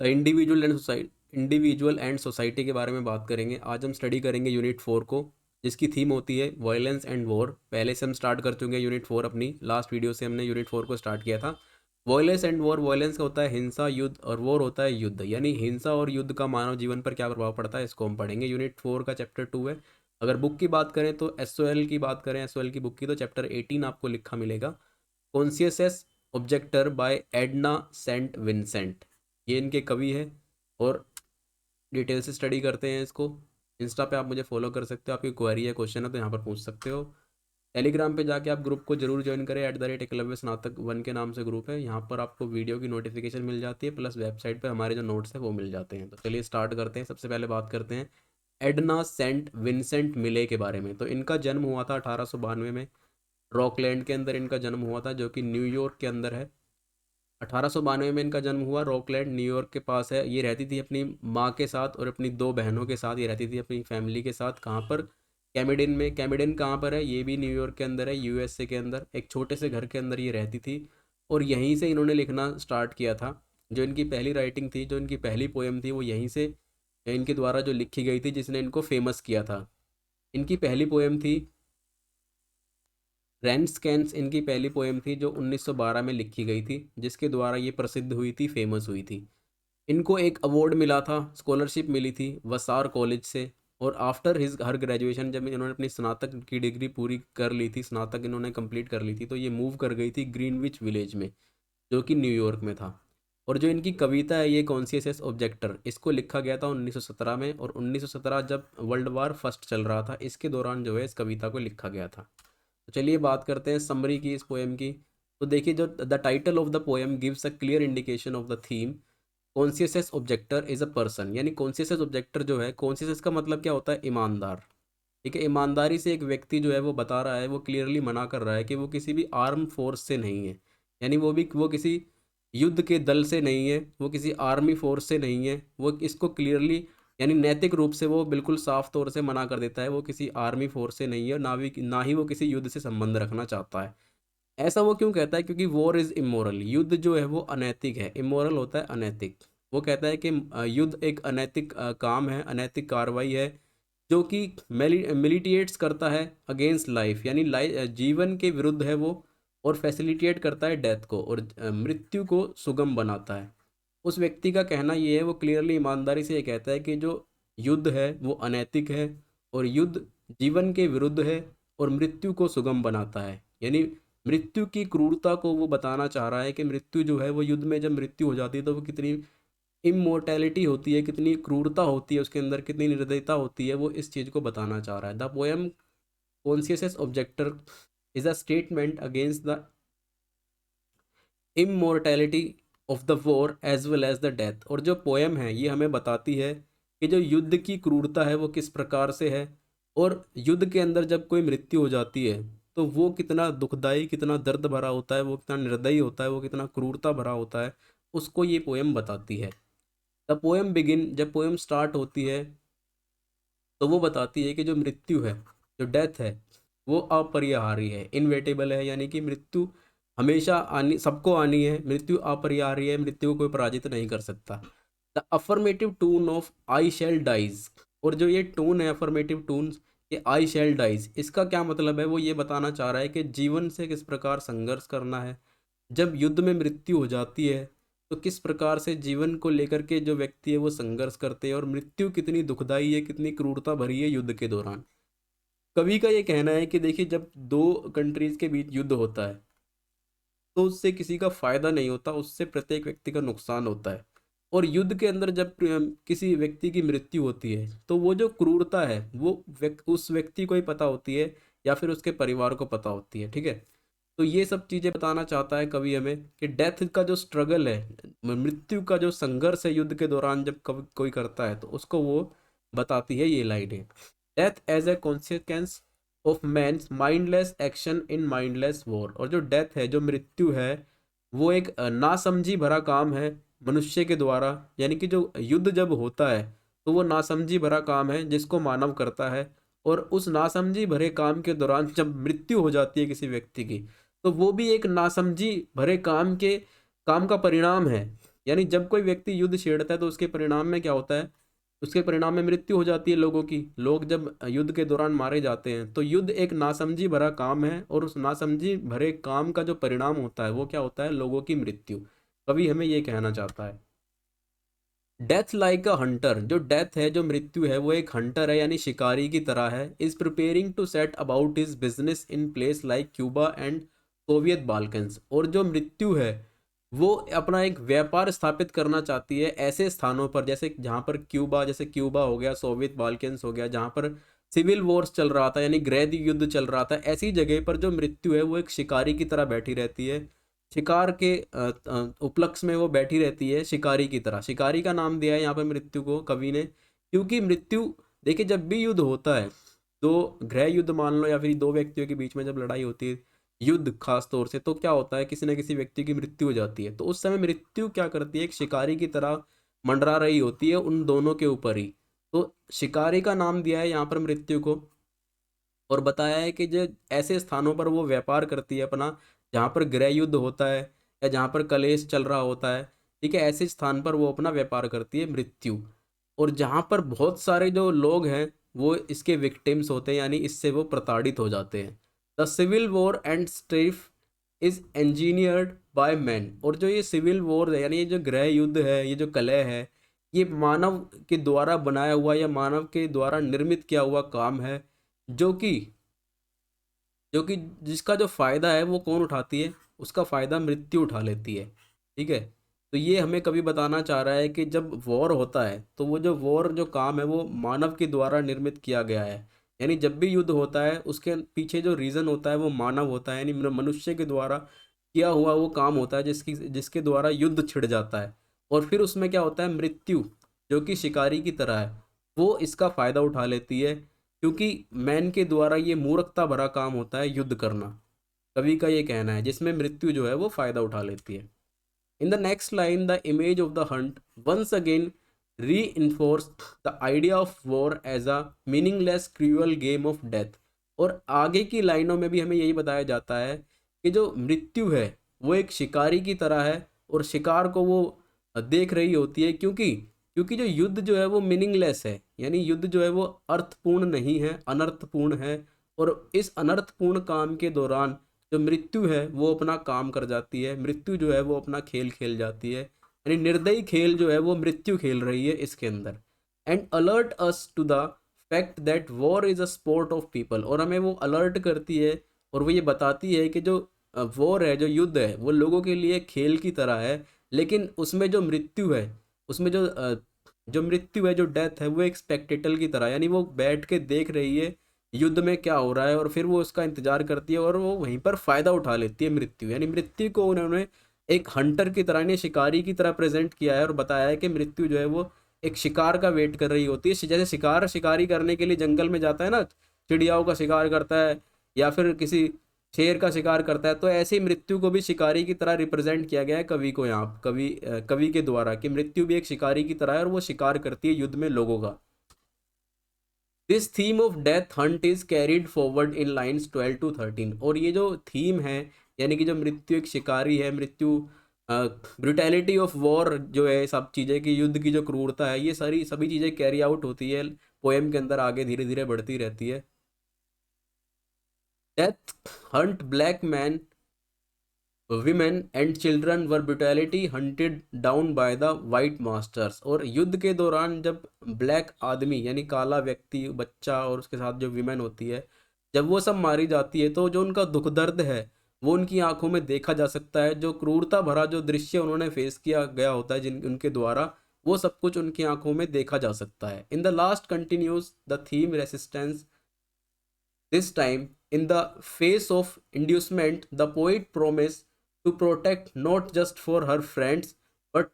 Individual and society के बारे में बात करेंगे। आज हम स्टडी करेंगे यूनिट 4 को, जिसकी थीम होती है वायलेंस एंड वॉर। पहले से हम स्टार्ट कर चुके हैं यूनिट 4, अपनी लास्ट वीडियो से हमने यूनिट 4 को स्टार्ट किया था। वायलेंस एंड वॉर, वायलेंस का होता है हिंसा युद्ध, और वॉर होता है युद्ध, यानी हिंसा और युद्ध का मानव जीवन पर क्या प्रभाव पड़ता है, इसको हम पढ़ेंगे। यूनिट 4 का चैप्टर 2 है। अगर बुक की बात करें तो एसओएल की बात करें, एसओएल की बुक की, तो चैप्टर 18 आपको लिखा मिलेगा, conscientious objector by Edna Saint Vincent. ये इनके कवि है और डिटेल से स्टडी करते हैं इसको। इंस्टा पे आप मुझे फॉलो कर सकते हो, आपकी क्वेरी है, क्वेश्चन है तो यहाँ पर पूछ सकते हो। टेलीग्राम पे जाके आप ग्रुप को जरूर ज्वाइन करें, @एकलव्य स्नातक 1 के नाम से ग्रुप है। यहाँ पर आपको वीडियो की नोटिफिकेशन मिल जाती है, प्लस वेबसाइट पे हमारे जो नोट्स हैं वो मिल जाते हैं। तो चलिए स्टार्ट करते हैं। सबसे पहले बात करते हैं एडना सेंट विंसेंट मिले के बारे में। तो इनका जन्म हुआ था 1892 में, रॉकलैंड के अंदर इनका जन्म हुआ था, जो कि न्यूयॉर्क के अंदर है। 1892 में इनका जन्म हुआ, रॉकलैंड न्यूयॉर्क के पास है। ये रहती थी अपनी माँ के साथ और अपनी 2 बहनों के साथ, ये रहती थी अपनी फैमिली के साथ। कहाँ पर? कैमेडिन में। कैमेडिन कहाँ पर है? ये भी न्यूयॉर्क के अंदर है, यूएसए के अंदर। एक छोटे से घर के अंदर ये रहती थी और यहीं से इन्होंने लिखना स्टार्ट किया था। जो इनकी पहली राइटिंग थी, जो इनकी पहली पोएम थी, वो यहीं से इनके द्वारा जो लिखी गई थी, जिसने इनको फेमस किया था। इनकी पहली पोएम थी रैंडस्कैंस। इनकी पहली पोएम थी जो 1912 में लिखी गई थी, जिसके द्वारा ये प्रसिद्ध हुई थी, फेमस हुई थी। इनको एक अवार्ड मिला था, स्कॉलरशिप मिली थी वसार कॉलेज से। और आफ्टर हिज हर ग्रेजुएशन, जब इन्होंने अपनी स्नातक की डिग्री पूरी कर ली थी, स्नातक इन्होंने कंप्लीट कर ली थी, तो ये मूव कर गई थी ग्रीनविच विलेज में, जो कि न्यूयॉर्क में था। और जो इनकी कविता है ये कॉन्शियस ऑब्जेक्टर, इसको लिखा गया था 1917 में। और 1917 जब वर्ल्ड वार फर्स्ट चल रहा था, इसके दौरान जो है इस कविता को लिखा गया था। तो चलिए बात करते हैं समरी की इस पोएम की। तो देखिए, जो the title of the poem gives a clear indication of the theme. Conscientious objector is a person, यानी कॉन्शियस ऑब्जेक्टर जो है, कॉन्शियस का मतलब क्या होता है? ईमानदार। ठीक है, ईमानदारी से एक व्यक्ति जो है वो बता रहा है, वो क्लियरली मना कर रहा है कि वो किसी भी आर्म फोर्स से नहीं है, यानी वो किसी युद्ध के दल से नहीं है, वो किसी आर्मी फोर्स से नहीं है। वो इसको क्लियरली, यानी नैतिक रूप से वो बिल्कुल साफ तौर से मना कर देता है, वो किसी आर्मी फोर्स से नहीं है, ना ही वो किसी युद्ध से संबंध रखना चाहता है। ऐसा वो क्यों कहता है? क्योंकि वॉर इज इमोरल, युद्ध जो है वो अनैतिक है। इमोरल होता है अनैतिक। वो कहता है कि युद्ध एक अनैतिक काम है, अनैतिक कार्रवाई है, जो कि मिलिटेट्स करता है अगेंस्ट लाइफ, यानी जीवन के विरुद्ध है वो। और फैसिलिटेट करता है डेथ को, और मृत्यु को सुगम बनाता है। उस व्यक्ति का कहना ये है, वो क्लियरली ईमानदारी से ये कहता है कि जो युद्ध है वो अनैतिक है, और युद्ध जीवन के विरुद्ध है, और मृत्यु को सुगम बनाता है। यानी मृत्यु की क्रूरता को वो बताना चाह रहा है कि मृत्यु जो है वो, युद्ध में जब मृत्यु हो जाती है तो वो कितनी इमोर्टैलिटी होती है, कितनी क्रूरता होती है उसके अंदर, कितनी निर्दयता होती है, वो इस चीज़ को बताना चाह रहा है। The poem conscientious objector is a statement against the immortality of the war as well as the death. और जो पोएम है ये हमें बताती है कि जो युद्ध की क्रूरता है वो किस प्रकार से है, और युद्ध के अंदर जब कोई मृत्यु हो जाती है तो वो कितना दुखदाई, कितना दर्द भरा होता है, वो कितना निर्दयी होता है, वो कितना क्रूरता भरा होता है, उसको ये पोएम बताती है। द पोएम बिगिन, जब पोएम स्टार्ट होती है तो वो बताती है कि जो मृत्यु है, जो डेथ है, वो अपरिहार्य है, इनवेटेबल है, यानी कि मृत्यु हमेशा आनी, सबको आनी है। मृत्यु अपरिहार्य है, मृत्यु को कोई पराजित नहीं कर सकता। The affirmative tune of I shall dies, और जो ये टून है अफर्मेटिव टून, ये आई शैल डाइज, इसका क्या मतलब है? वो ये बताना चाह रहा है कि जीवन से किस प्रकार संघर्ष करना है। जब युद्ध में मृत्यु हो जाती है तो किस प्रकार से जीवन को लेकर के जो व्यक्ति है वो संघर्ष करते हैं, और मृत्यु कितनी दुखदाई है, कितनी क्रूरता भरी है युद्ध के दौरान। कवि का ये कहना है कि देखिए, जब 2 कंट्रीज के बीच युद्ध होता है तो उससे किसी का फायदा नहीं होता, उससे प्रत्येक व्यक्ति का नुकसान होता है। और युद्ध के अंदर जब किसी व्यक्ति की मृत्यु होती है तो वो जो क्रूरता है वो उस व्यक्ति को ही पता होती है, या फिर उसके परिवार को पता होती है। ठीक है, तो ये सब चीज़ें बताना चाहता है कवि हमें कि डेथ का जो स्ट्रगल है, मृत्यु का जो संघर्ष है युद्ध के दौरान जब कभी कोई करता है, तो उसको वो बताती है ये लाइनें। Death as a consequence of man's mindless action in mindless war. और जो डेथ है, जो मृत्यु है, वो एक नासमझी भरा काम है मनुष्य के द्वारा, यानी कि जो युद्ध जब होता है तो वो नासमझी भरा काम है जिसको मानव करता है। और उस नासमझी भरे काम के दौरान जब मृत्यु हो जाती है किसी व्यक्ति की, तो वो भी एक नासमझी भरे काम का परिणाम है। यानी जब कोई व्यक्ति युद्ध छेड़ता है तो उसके परिणाम में क्या होता है, उसके परिणाम में मृत्यु हो जाती है लोगों की। लोग जब युद्ध के दौरान मारे जाते हैं तो युद्ध एक नासमझी भरा काम है, और उस नासमझी भरे काम का जो परिणाम होता है वो क्या होता है, लोगों की मृत्यु। कवि हमें ये कहना चाहता है। डेथ लाइक अ हंटर, जो डेथ है, जो मृत्यु है, वो एक हंटर है यानी शिकारी की तरह है। Is preparing to set about his business in place like Cuba and Soviet Balkans. और जो मृत्यु है वो अपना एक व्यापार स्थापित करना चाहती है ऐसे स्थानों पर, जैसे जहाँ पर क्यूबा, जैसे क्यूबा हो गया, सोवियत बाल्कन्स हो गया, जहाँ पर सिविल वॉर्स चल रहा था यानी गृह युद्ध चल रहा था। ऐसी जगह पर जो मृत्यु है वो एक शिकारी की तरह बैठी रहती है। शिकार के उपलक्ष्य में वो बैठी रहती है शिकारी की तरह। शिकारी का नाम दिया है यहाँ पर मृत्यु को कवि ने, क्योंकि मृत्यु, देखिए जब भी युद्ध होता है, दो गृह युद्ध मान लो या फिर दो व्यक्तियों के बीच में जब लड़ाई होती है, युद्ध खास तौर से, तो क्या होता है, किसी न किसी व्यक्ति की मृत्यु हो जाती है। तो उस समय मृत्यु क्या करती है, एक शिकारी की तरह मंडरा रही होती है उन दोनों के ऊपर ही। तो शिकारी का नाम दिया है यहाँ पर मृत्यु को, और बताया है कि जो ऐसे स्थानों पर वो व्यापार करती है अपना, जहाँ पर गृह युद्ध होता है या जहाँ पर कलेश चल रहा होता है, ठीक है, ऐसे स्थान पर वो अपना व्यापार करती है मृत्यु। और जहाँ पर बहुत सारे जो लोग हैं वो इसके विक्टिम्स होते हैं, यानी इससे वो प्रताड़ित हो जाते हैं। The civil war and strife is engineered by man. और जो ये सिविल वॉर है यानी ये जो गृह युद्ध है, ये जो कलह है, ये मानव के द्वारा बनाया हुआ या मानव के द्वारा निर्मित किया हुआ काम है, जो कि जो कि जिसका जो फायदा है वो कौन उठाती है, उसका फायदा मृत्यु उठा लेती है। ठीक है, तो ये हमें कभी बताना चाह रहा है कि जब वॉर होता है तो वो जो वॉर जो काम है वो मानव के द्वारा निर्मित किया गया है। यानी जब भी युद्ध होता है उसके पीछे जो रीज़न होता है वो मानव होता है, यानी मनुष्य के द्वारा किया हुआ वो काम होता है जिसकी जिसके द्वारा युद्ध छिड़ जाता है। और फिर उसमें क्या होता है, मृत्यु जो कि शिकारी की तरह है, वो इसका फ़ायदा उठा लेती है, क्योंकि मैन के द्वारा ये मूर्खता भरा काम होता है युद्ध करना। कवि का ये कहना है, जिसमें मृत्यु जो है वो फायदा उठा लेती है। In the next line the image of the hunt once again reinforce the idea of war as a meaningless cruel game of death. और आगे की लाइनों में भी हमें यही बताया जाता है कि जो मृत्यु है वो एक शिकारी की तरह है, और शिकार को वो देख रही होती है, क्योंकि जो युद्ध जो है वो मीनिंगलेस है, यानी युद्ध जो है वो अर्थपूर्ण नहीं है, अनर्थपूर्ण है। और इस अनर्थपूर्ण काम के दौरान जो मृत्यु है वो अपना काम कर जाती है, मृत्यु जो है वो अपना खेल खेल जाती है, यानी निर्दयी खेल जो है वो मृत्यु खेल रही है इसके अंदर। And alert us to the fact that war is a sport of people. और हमें वो अलर्ट करती है और वो ये बताती है कि जो वॉर है, जो युद्ध है, वो लोगों के लिए खेल की तरह है, लेकिन उसमें जो मृत्यु है, उसमें जो मृत्यु है, जो डेथ है, वो एक स्पेक्टेटल की तरह, यानी वो बैठ के देख रही है युद्ध में क्या हो रहा है, और फिर वो उसका इंतजार करती है और वो वहीं पर फ़ायदा उठा लेती है मृत्यु। यानी मृत्यु को उन्होंने एक हंटर की तरह, यानी शिकारी की तरह प्रेजेंट किया है और बताया है कि मृत्यु जो है वो एक शिकार का वेट कर रही होती है। जैसे शिकारी करने के लिए जंगल में जाता है ना, चिड़ियाओं का शिकार करता है या फिर किसी शेर का शिकार करता है, तो ऐसे ही मृत्यु को भी शिकारी की तरह रिप्रेजेंट किया गया है कवि को यहाँ, कवि के द्वारा, कि मृत्यु भी एक शिकारी की तरह है और वो शिकार करती है युद्ध में लोगों का। This theme of death Hunt is carried forward in lines 12 to 13। और ये जो थीम है, यानी कि जो मृत्यु एक शिकारी है, मृत्यु ब्रुटैलिटी ऑफ वॉर जो है, सब चीज़ें कि युद्ध की जो क्रूरता है, ये सारी सभी चीज़ें कैरी आउट होती है पोएम के अंदर, आगे धीरे धीरे बढ़ती रहती है। Death hunt black man women and children were brutality hunted down by the white masters. और युद्ध के दौरान जब ब्लैक आदमी यानी काला व्यक्ति, बच्चा और उसके साथ जो विमेन होती है, जब वो सब मारी जाती है तो जो उनका दुख दर्द है वो उनकी आंखों में देखा जा सकता है। जो क्रूरता भरा जो दृश्य उन्होंने फेस किया गया होता है जिन उनके द्वारा, वो सब कुछ उनकी आंखों में देखा जा सकता है। In the last continues the theme resistance. This time, in the face of inducement, the poet promised to protect not just for her friends but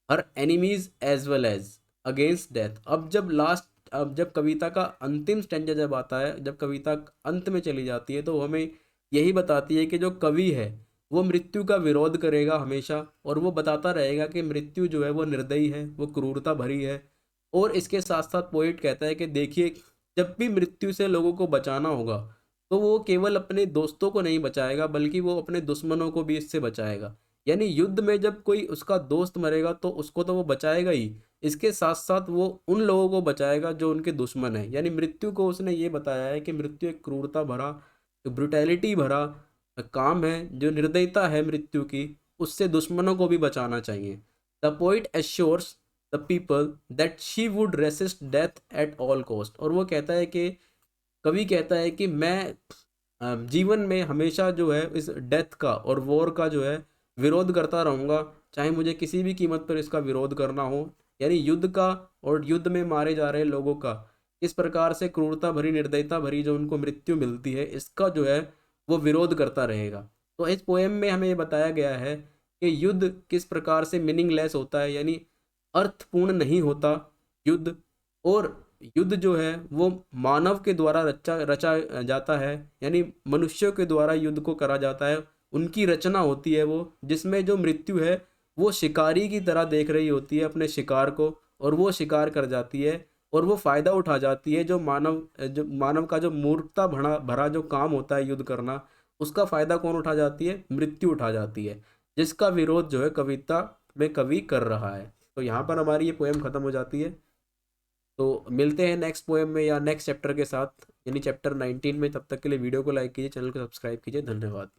her enemies as well as against death। अब जब कविता का अंतिम stanza जब आता है, जब कविता अंत में चली जाती है, तो वो हमें यही बताती है कि जो कवि है वो मृत्यु का विरोध करेगा हमेशा, और वो बताता रहेगा कि मृत्यु जो है वो निर्दयी है, वो क्रूरता भरी है। और इसके साथ साथ पोइट कहता है कि देखिए, जब भी मृत्यु से लोगों को बचाना होगा तो वो केवल अपने दोस्तों को नहीं बचाएगा बल्कि वो अपने दुश्मनों को भी इससे बचाएगा। यानी युद्ध में जब कोई उसका दोस्त मरेगा तो उसको तो वो बचाएगा ही, इसके साथ साथ वो उन लोगों को बचाएगा जो उनके दुश्मन हैं। यानी मृत्यु को उसने ये बताया है कि मृत्यु एक क्रूरता भरा, ब्रुटैलिटी भरा काम है, जो निर्दयता है मृत्यु की, उससे दुश्मनों को भी बचाना चाहिए। The poet assures the people that she would resist death at all cost. और वो कहता है कि, कवि कहता है कि मैं जीवन में हमेशा जो है इस डेथ का और वॉर का जो है विरोध करता रहूँगा, चाहे मुझे किसी भी कीमत पर इसका विरोध करना हो। यानी युद्ध का और युद्ध में मारे जा रहे लोगों का इस प्रकार से क्रूरता भरी, निर्दयता भरी जो उनको मृत्यु मिलती है, इसका जो है वो विरोध करता रहेगा। तो इस पोएम में हमें ये बताया गया है कि युद्ध किस प्रकार से मीनिंगलेस होता है, यानी अर्थपूर्ण नहीं होता युद्ध। और युद्ध जो है वो मानव के द्वारा रचा रचा जाता है, यानी मनुष्यों के द्वारा युद्ध को करा जाता है, उनकी रचना होती है वो, जिसमें जो मृत्यु है वो शिकारी की तरह देख रही होती है अपने शिकार को, और वो शिकार कर जाती है और वो फ़ायदा उठा जाती है। जो मानव का जो मूर्खता भरा भरा जो काम होता है युद्ध करना, उसका फ़ायदा कौन उठा जाती है? मृत्यु उठा जाती है, जिसका विरोध जो है कविता में कवि कर रहा है। तो यहाँ पर हमारी ये पोएम ख़त्म हो जाती है। तो मिलते हैं नेक्स्ट पोएम में या नेक्स्ट चैप्टर के साथ, यानी चैप्टर 19 में। तब तक के लिए वीडियो को लाइक कीजिए, चैनल को सब्सक्राइब कीजिए। धन्यवाद।